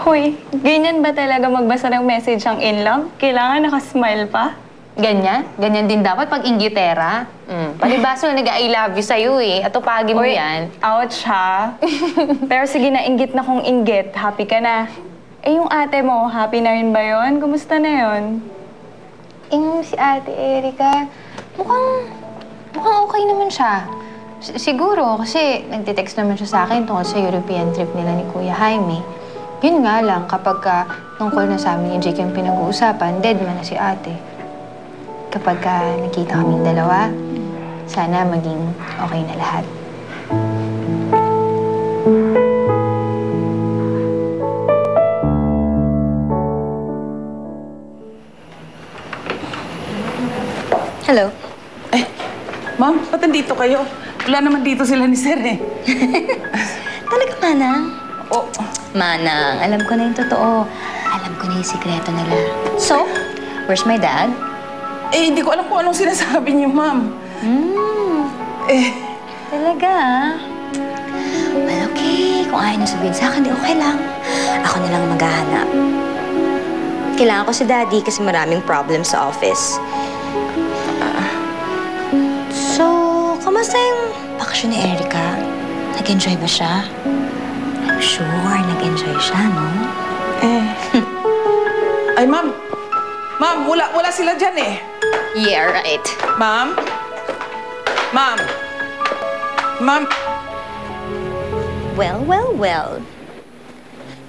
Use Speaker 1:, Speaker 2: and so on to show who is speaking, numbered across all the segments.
Speaker 1: Hoy, ganyan ba talaga magbasa ng message ang in love? Kailangan nakasmile pa?
Speaker 2: Ganyan? Ganyan din dapat pag inggitera. Palibasa na nag-I love you sa'yo eh. At upagin mo
Speaker 1: Uy,
Speaker 2: yan.
Speaker 1: ouch ha. Pero sige na, inggit na kung inggit. Happy ka na. Eh, yung ate mo, happy na rin ba yun? Kumusta na yun?
Speaker 2: Yung si Ate Erika, mukhang okay naman siya. Siguro, kasi nagte-text naman siya sa akin tungkol sa European trip nila ni Kuya Jaime. Yun nga lang, kapag tungkol na sa amin ni Jake yung pinag-uusapan, dead man na si ate. Kapag nakita kaming dalawa, sana maging okay na lahat. Hello.
Speaker 3: Eh, ma'am, ba't nandito kayo? Wala naman dito sila ni Sir eh.
Speaker 2: Talaga, Manang?
Speaker 3: Oh,
Speaker 2: Manang, alam ko na yung totoo. Alam ko na yung sikreto nila. So, where's my dad?
Speaker 3: eh, hindi ko alam kung anong sinasabi niyo, ma'am. Eh,
Speaker 2: Talaga? Well, okay. Kung ayaw niyo sabihin sa akin, di okay lang. Ako na lang maghahanap. Kailangan ko si Daddy kasi maraming problem sa office. So, kamusta yung bakasyon ni Erika? Nag-enjoy ba siya? I'm sure nag-enjoy siya, no?
Speaker 3: ay, ma'am. Ma'am, wala sila dyan eh.
Speaker 2: Yeah, right.
Speaker 3: Ma'am? Ma'am? Ma'am?
Speaker 4: Well.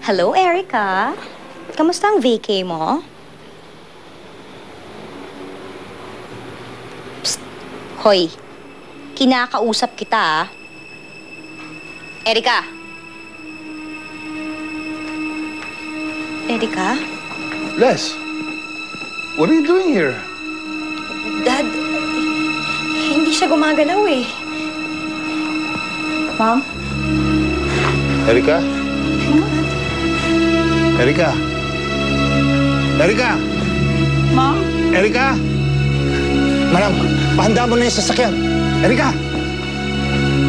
Speaker 4: Hello, Erica. Kamusta ang vacay mo? Psst. Hoy, kinakausap kita, ah. Erica? Erica?
Speaker 5: Les, what are you doing here?
Speaker 4: Dad, hindi siya gumagalaw eh.
Speaker 3: Ma'am?
Speaker 5: Erika? Erika? Erika?
Speaker 3: Ma'am?
Speaker 5: Erika? Manang, pahanda mo na yung sasakyan. Erika?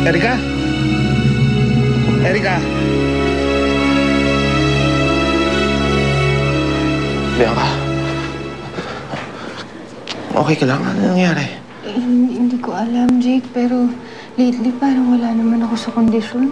Speaker 5: Erika? Erika? Bianca? Okay ka lang? Ano nangyari?
Speaker 2: Hindi ko alam, Jake, pero lately parang wala naman ako sa kondisyon.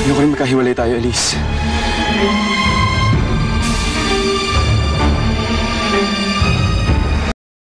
Speaker 6: Ayoko rin magkahiwalay tayo, Elise.